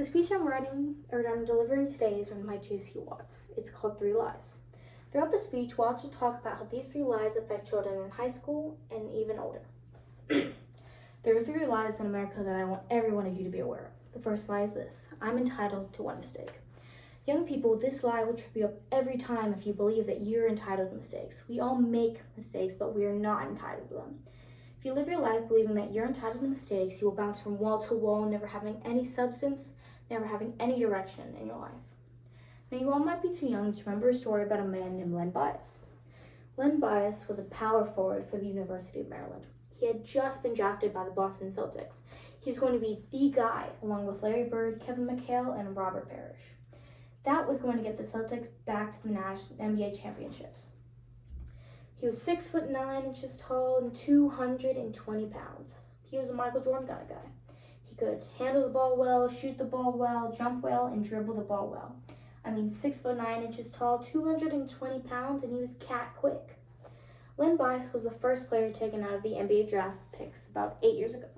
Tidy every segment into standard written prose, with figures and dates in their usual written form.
The speech I'm delivering today is written by J.C. Watts. It's called 3 Lies. Throughout the speech, Watts will talk about how these 3 lies affect children in high school and even older. There are 3 lies in America that I want every one of you to be aware of. The first lie is this: I'm entitled to one mistake. Young people, this lie will trip you up every time if you believe that you're entitled to mistakes. We all make mistakes, but we are not entitled to them. If you live your life believing that you're entitled to mistakes, you will bounce from wall to wall, never having any substance, never having any direction in your life. Now, you all might be too young to remember a story about a man named Len Bias. Len Bias was a power forward for the University of Maryland. He had just been drafted by the Boston Celtics. He was going to be the guy, along with Larry Bird, Kevin McHale, and Robert Parrish. That was going to get the Celtics back to the NBA championships. He was 6'9" tall and 220 pounds. He was a Michael Jordan kind of guy. He could handle the ball well, shoot the ball well, jump well, and dribble the ball well. 6'9" tall, 220 pounds, and he was cat quick. Len Bias was the first player taken out of the NBA draft picks about 8 years ago.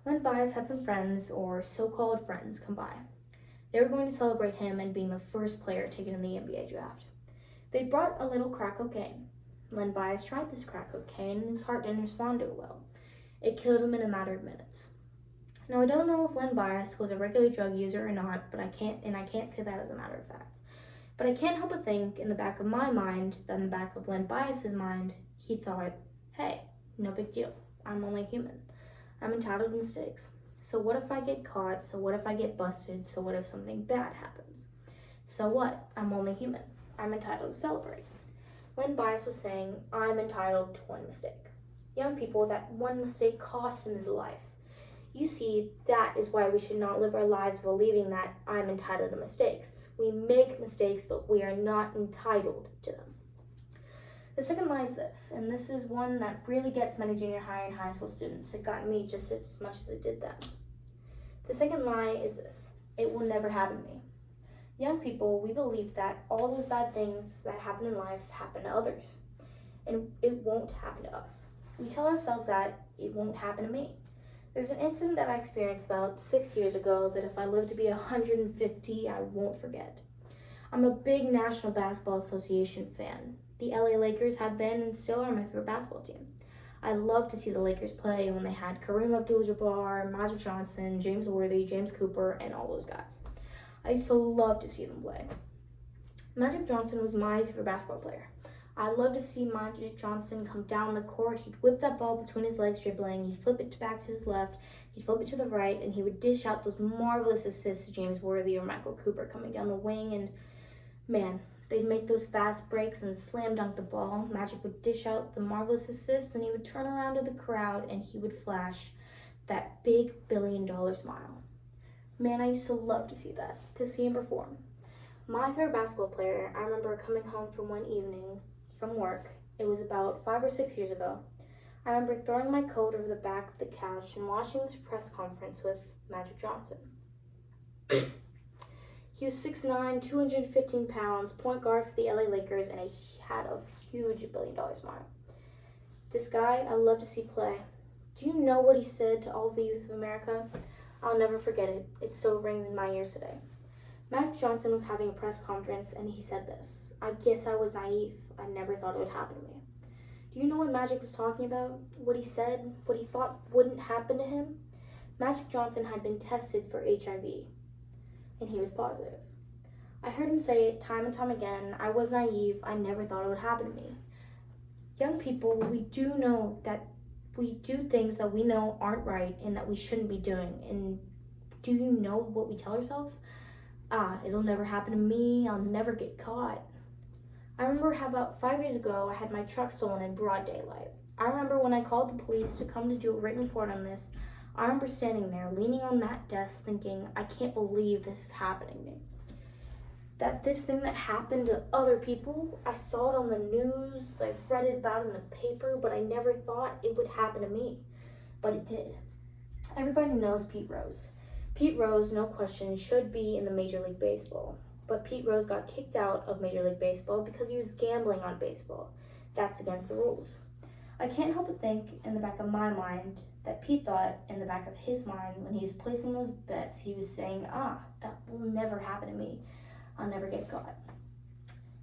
Len Bias had some friends, or so-called friends, come by. They were going to celebrate him and being the first player taken in the NBA draft. They brought a little crack cocaine. Len Bias tried this crack cocaine and his heart didn't respond to it well. It killed him in a matter of minutes. Now, I don't know if Len Bias was a regular drug user or not, but I can't say that as a matter of fact. But I can't help but think in the back of my mind that in the back of Len Bias's mind, he thought, hey, no big deal. I'm only human. I'm entitled to mistakes. So what if I get caught? So what if I get busted? So what if something bad happens? So what? I'm only human. I'm entitled to celebrate. Len Bias was saying, I'm entitled to one mistake. Young people, that one mistake cost him his life. You see, that is why we should not live our lives believing that I'm entitled to mistakes. We make mistakes, but we are not entitled to them. The second lie is this, and this is one that really gets many junior high and high school students. It got me just as much as it did them. The second lie is this: it will never happen to me. Young people, we believe that all those bad things that happen in life happen to others, and it won't happen to us. We tell ourselves that it won't happen to me. There's an incident that I experienced about 6 years ago that if I live to be 150, I won't forget. I'm a big National Basketball Association fan. The LA Lakers have been and still are my favorite basketball team. I love to see the Lakers play when they had Kareem Abdul-Jabbar, Magic Johnson, James Worthy, James Cooper, and all those guys. I used to love to see them play. Magic Johnson was my favorite basketball player. I love to see Magic Johnson come down the court. He'd whip that ball between his legs dribbling. He'd flip it back to his left. He'd flip it to the right, and he would dish out those marvelous assists to James Worthy or Michael Cooper coming down the wing. And man, they'd make those fast breaks and slam dunk the ball. Magic would dish out the marvelous assists, and he would turn around to the crowd, and he would flash that big billion-dollar smile. Man, I used to love to see that, to see him perform. My favorite basketball player, I remember coming home from one evening from work. It was about 5 or 6 years ago. I remember throwing my coat over the back of the couch and watching this press conference with Magic Johnson. He was 6'9", 215 pounds, point guard for the LA Lakers, and he had a huge billion-dollar smile. This guy I love to see play. Do you know what he said to all the youth of America? I'll never forget it. It still rings in my ears today. Magic Johnson was having a press conference, and he said this: I guess I was naive. I never thought it would happen to me. Do you know what Magic was talking about? What he said? What he thought wouldn't happen to him? Magic Johnson had been tested for HIV, and he was positive. I heard him say it time and time again: I was naive. I never thought it would happen to me. Young people, we do know that we do things that we know aren't right and that we shouldn't be doing. And do you know what we tell ourselves? It'll never happen to me. I'll never get caught. I remember how about 5 years ago, I had my truck stolen in broad daylight. I remember when I called the police to come to do a written report on this. I remember standing there, leaning on that desk, thinking, I can't believe this is happening to me. That this thing that happened to other people, I saw it on the news, I read it about in the paper, but I never thought it would happen to me. But it did. Everybody knows Pete Rose. Pete Rose, no question, should be in the Major League Baseball. But Pete Rose got kicked out of Major League Baseball because he was gambling on baseball. That's against the rules. I can't help but think in the back of my mind that Pete thought in the back of his mind when he was placing those bets, he was saying, that will never happen to me. I'll never get caught.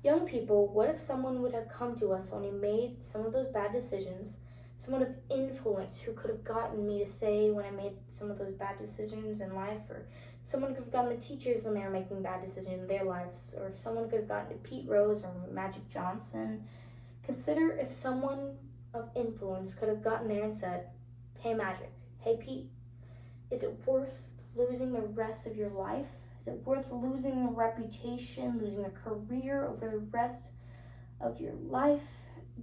Young people, what if someone would have come to us when we made some of those bad decisions, someone of influence who could have gotten me to say when I made some of those bad decisions in life, or someone could have gotten the teachers when they were making bad decisions in their lives, or if someone could have gotten to Pete Rose or Magic Johnson. Consider if someone of influence could have gotten there and said, "Hey Magic, hey Pete, is it worth losing the rest of your life? Is it worth losing a reputation, losing a career over the rest of your life?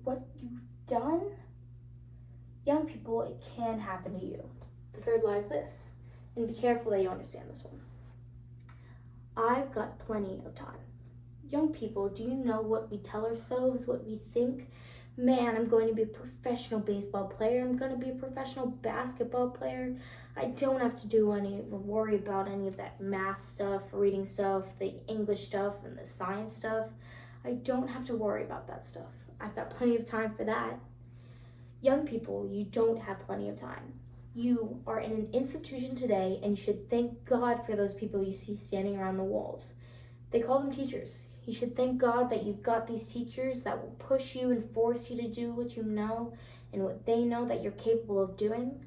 What you've done?" Young people, it can happen to you. The third lie is this, and be careful that you understand this one. I've got plenty of time. Young people, do you know what we tell ourselves, what we think? Man, I'm going to be a professional baseball player. I'm going to be a professional basketball player. I don't have to worry about any of that math stuff, reading stuff, the English stuff, and the science stuff. I don't have to worry about that stuff. I've got plenty of time for that. Young people, you don't have plenty of time. You are in an institution today, and you should thank God for those people you see standing around the walls. They call them teachers. You should thank God that you've got these teachers that will push you and force you to do what you know and what they know that you're capable of doing.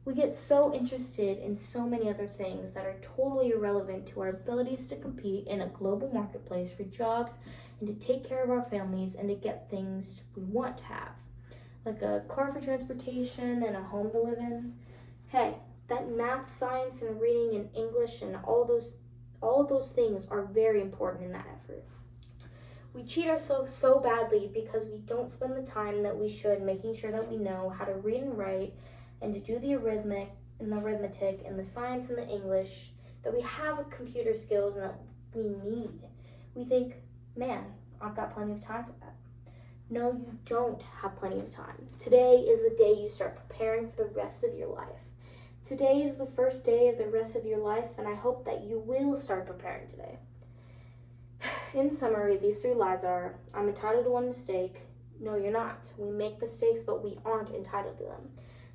We get so interested in so many other things that are totally irrelevant to our abilities to compete in a global marketplace for jobs and to take care of our families and to get things we want to have, like a car for transportation and a home to live in. Hey, that math, science, and reading and English and all those things are very important in that effort. We cheat ourselves so badly because we don't spend the time that we should making sure that we know how to read and write and to do the arithmetic and the science and the English, that we have computer skills and that we need. We think, man, I've got plenty of time for that. No, you don't have plenty of time. Today is the day you start preparing for the rest of your life. Today is the first day of the rest of your life, and I hope that you will start preparing today. In summary, these three lies are: I'm entitled to one mistake. No, you're not. We make mistakes, but we aren't entitled to them.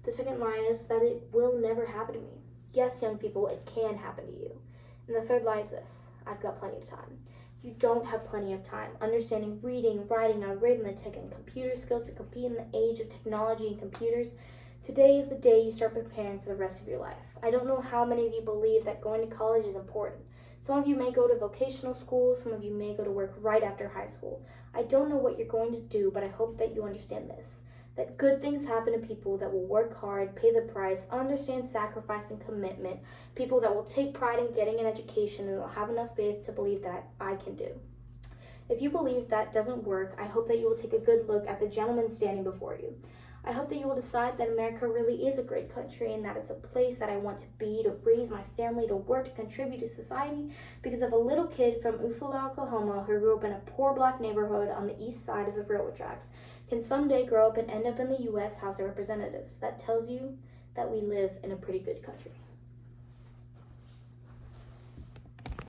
The second lie is that it will never happen to me. Yes, young people, it can happen to you. And the third lie is this: I've got plenty of time. You don't have plenty of time. Understanding reading, writing, arithmetic, and computer skills to compete in the age of technology and computers. Today is the day you start preparing for the rest of your life. I don't know how many of you believe that going to college is important. Some of you may go to vocational school, some of you may go to work right after high school. I don't know what you're going to do, but I hope that you understand this: that good things happen to people that will work hard, pay the price, understand sacrifice and commitment, people that will take pride in getting an education and will have enough faith to believe that I can do. If you believe that doesn't work, I hope that you will take a good look at the gentleman standing before you. I hope that you will decide that America really is a great country and that it's a place that I want to be, to raise my family, to work, to contribute to society, because of a little kid from Ufala, Oklahoma, who grew up in a poor black neighborhood on the east side of the railroad tracks, can someday grow up and end up in the U.S. House of Representatives. That tells you that we live in a pretty good country.